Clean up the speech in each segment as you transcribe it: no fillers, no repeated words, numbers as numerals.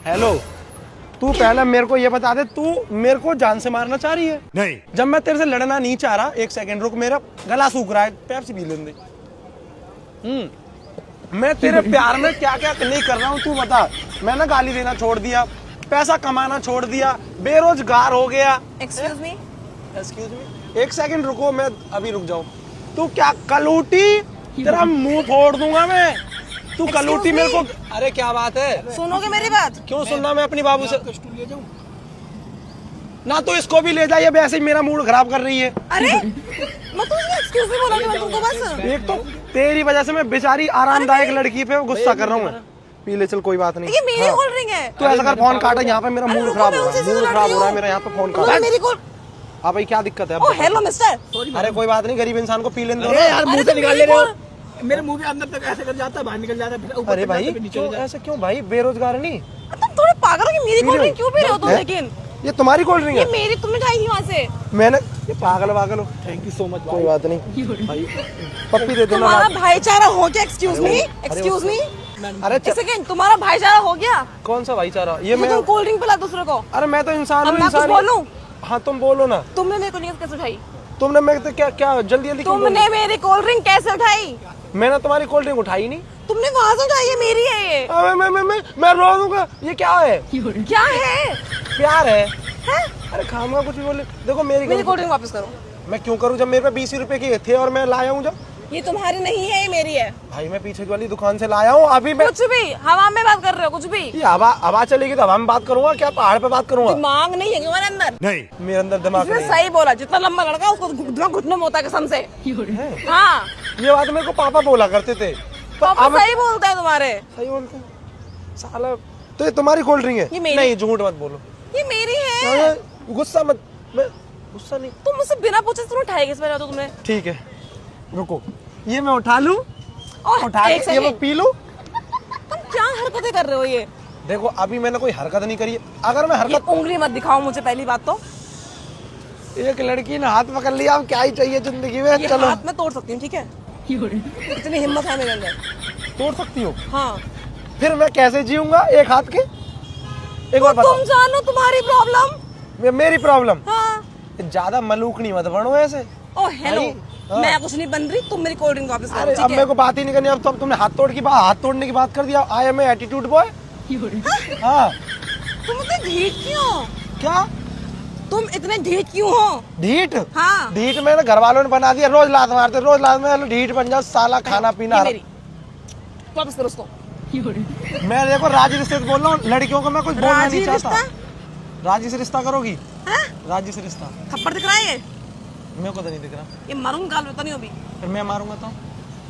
Hello, तू पहले मेरे को ये बता दे, तू मेरे को जान से मारना चाह रही है? नहीं। जब मैं तेरे से लड़ना नहीं चाह रहा, एक सेकंड रुक, मेरा गला सूख रहा है, पेप्सी पी लेने दे। मैं तेरे प्यार में क्या क्या नहीं कर रहा हूँ तू बता। मैं ना गाली देना छोड़ दिया, पैसा कमाना छोड़ दिया, बेरोजगार हो गया। एक्सक्यूज मी, एक सेकंड रुको, मैं अभी रुक जाऊं। तू क्या कलूटी, तेरा मुंह फोड़ दूंगा मैं। तू कलूटी मेरे को, अरे क्या बात है? सुनोगे मेरी बात? क्यों सुनना, मैं अपनी बाबू से ना, तो इसको भी ले जाइए, वैसे ही मेरा मूड खराब कर रही है। अरे मैं तुझे एक्सक्यूज मी बोला था तुमको बस। एक तो तेरी वजह से मैं बेचारी आरामदायक लड़की पे गुस्सा कर रहा हूँ मैं। पी ले चल, कोई बात नहीं। ये मेरी कोल्ड ड्रिंक है। तू ऐसा कर, फोन काटा, यहाँ पे मेरा मूड खराब हो रहा है, मूड खराब हो रहा है मेरा, यहाँ पे फोन काटा। मेरी कोल्ड। हाँ भाई, क्या दिक्कत है? Oh hello mister. अरे कोई बात नहीं, गरीब इंसान को पी लेने दो यार, मुंह से निकाल ले रहे हो। मेरे मुंह के अंदर तक ऐसे कर जाता है, बाहर निकल जाता है, फिर ऊपर अरे तक भाई जाता है, फिर नीचे क्यों जाता है। ऐसे क्यों भाई, बेरोजगार नहीं? तुम थोड़े पागल हो कि मेरी कोल्ड ड्रिंक क्यों पी रहे हो तुम? लेकिन ये तुम्हारी कोल्ड ड्रिंक ये है? मेरी, तुमने खाई थी वहाँ से। मैंने, ये पागल हो। थैंक यू सो मच कोई बात नहीं भाई, पप्पी दे देना। तुम्हारा भाईचारा हो गया? एक्सक्यूज मी, एक्सक्यूज मी, अरे एक सेकंड, तुम्हारा भाईचारा हो गया? कौन सा भाईचारा? ये मैं, तुम कोल्ड ड्रिंक पिला दूसरे को। अरे मैं तो इंसान अब हूँ, मैं कुछ इंसान। बोलूं? हाँ तुम बोलो ना। तुमने मेरे को नहीं कैसे उठाई? तुमने मेरे तो क्या क्या जल्दी जल्दी क्यों तुमने मेरी कोल्ड ड्रिंक कैसे उठाई? बोली? मैंने तुम्हारी कोल्ड ड्रिंक उठाई नहीं। तुमने वहां से उठाई है, मेरी है ये। मैं रो दूंगा। ये क्या है? क्या है? प्यार है? हैं? अरे खाऊंगा कुछ भी बोले। देखो मेरी मेरी कोल्ड ड्रिंक वापस करो। मैं क्यों करूँ, जब मेरे पे 20 रुपए के थे और मैं लाया हूँ। जब ये तुम्हारी नहीं है, ये मेरी है। भाई मैं पीछे वाली दुकान से लाया हूँ अभी। मैं कुछ भी हवा में बात कर रहे हो, कुछ भी। ये हवा चलेगी तो हवा में बात करूंगा क्या, पहाड़ पे बात करूंगा? दिमाग नहीं है तुम्हारे अंदर? नहीं। मेरे अंदर दिमाग इसने नहीं सही बोला, जितना लंबा लड़का है, उसको दिमाग घुटने में होता है कसम से। है। हाँ, ये बात मेरे को पापा बोला करते थे। तो पापा अब सही बोलता है तुम्हारे। सही बोलते हैं साला। तो ये तुम्हारी कोल्ड ड्रिंक है? ये मेरी। नहीं, झूठ मत बोलो। ये मेरी है। अरे, गुस्सा मत। मैं गुस्सा नहीं। तुम मुझसे बिना पूछे तुम उठाए किस पर तुमने? ठीक है रुको, ये मैं उठा लूं, और उठा एक के ये मैं सेकंड, पी लूं। तुम क्या हरकतें कर रहे हो ये? देखो अभी मैंने कोई हरकत नहीं करी है। अगर मैं ये हरकत, उंगली मत दिखाओ मुझे, पहली बात तो। एक लड़की ने हाथ पकड़ लिया, अब क्या ही चाहिए जिंदगी में? ये चलो, हाथ में तोड़ सकती हूँ, ठीक है? इतनी हिम्मत है मेरे अंदर। तोड़ सकती हो? हाँ, फिर मैं कैसे जीऊंगा एक हाथ के? एक बार तुम बताओ। जानो तुम्हारी प्रॉब्लम। मेरी प्रॉब्लम? हाँ। ज्यादा मलूक नहीं मत बनो ऐसे। ओ हेलो, हाँ। मैं कुछ नहीं बन रही, तुम मेरी कोल्ड ड्रिंक वापस अरे करो, अब ठीक मेरे है? को बात ही नहीं करनी। अब तो तुमने हाथ तोड़ने की बात कर दिया। I am attitude boy. हाँ तुम इतने ढीठ क्यों? क्या तुम इतने ढीठ क्यों हो? ढीठ? हाँ। ढीठ मैंने घर वालों ने बना दिया, रोज लात मारते, रोज लात में ढीठ बन जाओ साला, खाना पीना। ये मेरी, वापस करो उसको। मैं देखो राजी रिश्ते से बोल रहा हूँ, लड़कियों को मैं कुछ बोलना राजी नहीं चाहता। रिश्ता? राजी से रिश्ता करोगी? हैं? राजी से रिश्ता? थप्पड़ दिख रहा है ये? मेरे को तो नहीं दिख रहा। ये मारूंगा, गाल पता नहीं अभी। फिर मैं मारूंगा तो?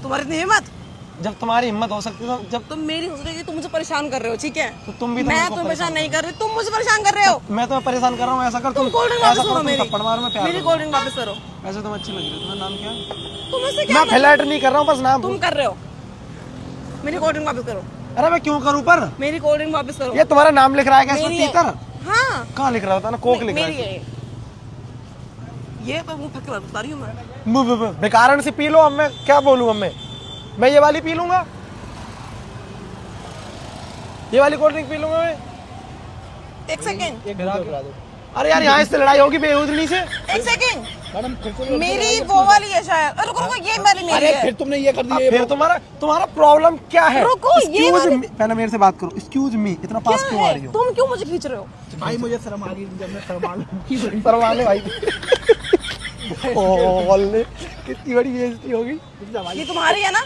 तुम्हारी इतनी हिम्मत? जब तुम्हारी हिम्मत हो सकती है तो जब तुम मेरी हो सकती, तुम मुझे परेशान कर रहे हो, ठीक है? तो तुम भी तो मैं मेरे को तुम्हें परेशान परेशान नहीं कर रही, तुम मुझे परेशान कर रहे हो। मैं तो परेशान कर रहा हूँ। ऐसा कर, तुम कोल्ड ड्रिंक ऐसा वापस करो, करो तुम मेरी। थप्पड़ मार, मैं प्यार मेरी करूँ। कोल्ड ड्रिंक वापस करो। ऐसे तुम अच्छी लग रही है। तुम्हारा नाम क्या है? तुम मुझसे क्या मैं फ्लैट नहीं कर रहा हूँ, बस नाम। तुम कर रहे हो। मेरी कोल्ड ड्रिंक वापस करो। अरे मैं क्यों करूँ पर? मेरी कोल्ड ड्रिंक वापस करो। ये तुम्हारा नाम लिख रहा है क्या इसमें? मेरी है। पीकर? हाँ, कहाँ लिख रहा होता है ना, कोक लिख रहा मेरी है। है ये तो मुंह फक बता रही हूँ मैं। बेकार से पी लो। अब मैं क्या बोलूँ? अब मैं ये वाली पी लूंगा, ये वाली कोल्ड ड्रिंक पी लूंगा मैं। एक सेकंड, एक दूसरा करा दो। अरे यार यहाँ इससे लड़ाई होगी बेहुदनी से। एक सेकंड, मैडम फिर से मेरी वो वाली है शायद। रुको रुको, ये वाली मेरी अरे है। फिर तुमने ये कर अब दिया। फिर तुम्हारा प्रॉब्लम क्या है? रुको, ये Excuse वाली- me, पहले मेरे से बात करो। एक्सक्यूज मी, इतना पास क्या क्यों आ है? रही हो? तुम क्यों मुझे खींच रहे हो? भाई मुझे शर्म आ रही है, जब मैं शर्मा लूं। परवाने भाई। ओले, कितनी बड़ी बेइज्जती होगी। ये तुम्हारी है ना?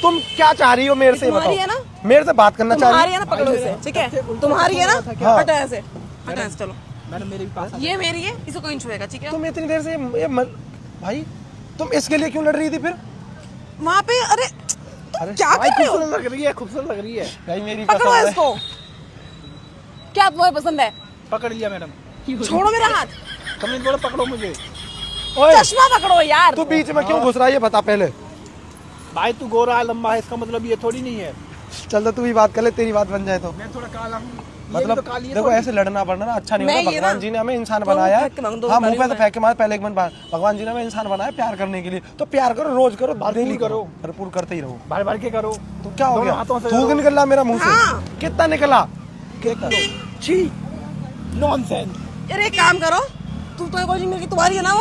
तुम क्या चाह रही हो मेरे से? तुम्हारी बताओ। है ना? मेरे से बात करना चाह तुम्हारी रही है ना? पकड़ो इसे, ठीक है? तुम्हारी है ना? हाँ। हटो ऐसे, हटो ऐसे, चलो। मैडम मेरे भी पास ये मेरी है, इसे कोई नहीं छुएगा, ठीक है? तुम इतनी देर से भाई तुम इसके लिए क्यों लड़ रही थी फिर? वहाँ पे, अरे तुम अरे, क्या कर रहे हो? खूबसूरत लग रही है, खूबसूरत लग रही है। भाई मेरी पकड़ो पसंद है। इसको। क्या तुम्हें पसंद है? पकड़ लिया मैडम। छोड़ो मेरा हाथ। तुमने बोला पकड़ो मुझे। ओए, चश्मा पकड़ो यार। तू बीच में क्यों घुस रहा है ये बता पहले। भाई तू गोरा लंबा है, इसका मतलब ये थोड़ी नहीं है। चल तो तू भी बात कर ले, तेरी बात बन जाए तो। मैं थोड़ा काला हूँ, मतलब तो काली है देखो थोड़ी। ऐसे लड़ना बढ़ना ना अच्छा नहीं मैं होता। ये भगवान ना- जी ने हमें इंसान दो बनाया फेंक के मांग, दो हाँ, मुंह पे मारी तो मैं। फेंक के मार। पहले एक मिनट बात, भगवान जी ने हमें इंसान बनाया प्यार करने के लिए, तो प्यार करो, रोज करो, डेली करो, भरपूर करते ही रहो। भर भर के करो। तो क्या हो दोनों गया? हाथों से थूक करो। निकल रहा मेरा मुंह हाँ। से। कितना निकला? केक लो। छी नॉनसेंस। यार एक काम करो, तुम तो कोल्ड ड्रिंक तुम्हारी है ना,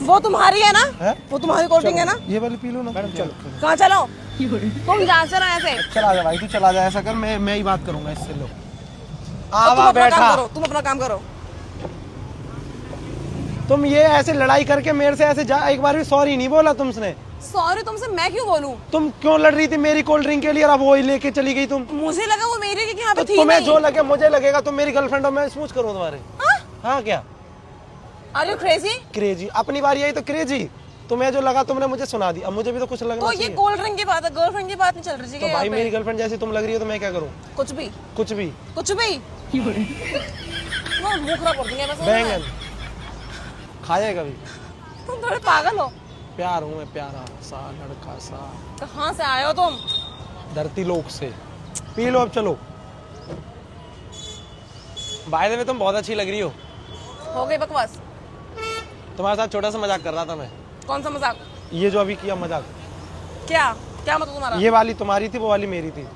वो तुम्हारी है ना, है? वो तुम्हारी कोल्ड ड्रिंक है ना। ये वाली पी लो ना। मैडम चलो। कहाँ चलो तुम, जहाँ चलो ऐसे। चला जा भाई, तू चला जा, ऐसा कर, मैं ही बात करूंगा इससे। लो तुम आवा अपना काम बैठा। करो, तुम अपना काम करो। तुम ये ऐसे लड़ाई करके मेरे से ऐसे जा, एक बार भी सॉरी नहीं बोला तुमने। सॉरी तुमसे मैं क्यों बोलूं? तुम क्यों लड़ रही थी मेरी कोल्ड ड्रिंक के लिए, और अब वो ही लेके चली गई तुम। मुझे लगा वो मेरी कि यहाँ पे तो थी तुम्हें नहीं। जो लगे मुझे लगेगा, तुम मेरी गर्लफ्रेंड हो, मैं स्मूच करूँ तुम्हारे। हाँ क्या आर यू क्रेजी? क्रेजी? अपनी बारी आई तो क्रेजी। तुम्हें जो लगा तुमने मुझे सुना दी, अब मुझे भी तो कुछ लगना तो ये चाहिए। कोल्ड ड्रिंक की बात है, गर्लफ्रेंड की बात नहीं चल रही है। तो भाई मेरी गर्लफ्रेंड जैसी तुम लग रही हो, तो मैं क्या करूँ? कुछ भी कुछ भी। कुछ भी मुंह खराब कर दूंगी बस। बैंगन खाए कभी? तुम थोड़े पागल हो। प्यार हूँ मैं, प्यारा सा लड़का सा। कहाँ से आए हो तुम? धरती लोक से। पी लो अब, चलो। बाय द वे तुम बहुत अच्छी लग रही हो गई बकवास। तुम्हारे साथ छोटा सा मजाक कर रहा था मैं। कौन सा मजाक? ये जो अभी किया मजाक। क्या क्या मतलब तुम्हारा? ये वाली तुम्हारी थी, वो वाली मेरी थी।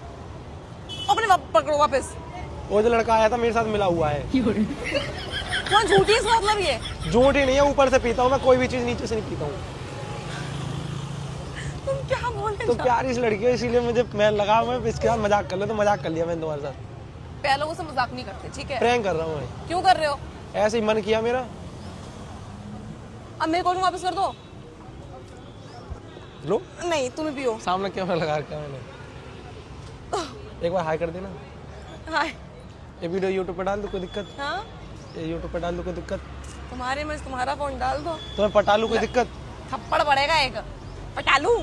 अपने पकड़ो वापस। वो जो लड़का आया था मेरे साथ मिला हुआ है। कौन झूठी है इसका मतलब? ये झूठ ही नहीं है, ऊपर से पीता हूँ मैं, कोई भी चीज नीचे से नहीं पीता हूँ। तुम क्या बोले? तो प्यारी इस लड़की है, इसीलिए मुझे मैं लगा मैं इसके साथ मजाक कर ले, तो मजाक कर लिया मैंने तुम्हारे साथ। पहले लोगों से मजाक नहीं करते, ठीक है? प्रैंक कर रहा हूँ मैं। क्यों कर रहे हो? ऐसे ही मन किया मेरा। अब मेरे कोल्ड ड्रिंक वापस कर दो। लो नहीं तुम ही पियो। सामने कैमरा लगा रखा है मैंने। एक बार हाई कर देना। हाय। ये वीडियो यूट्यूब पे डाल दो, कोई दिक्कत? हाँ ये यूट्यूब पे डाल दो, कोई दिक्कत? तुम्हारे में तुम्हारा फोन डाल दो, तुम्हें पटा लूं, कोई दिक्कत? थप्पड़ पड़ेगा एक। पटालू।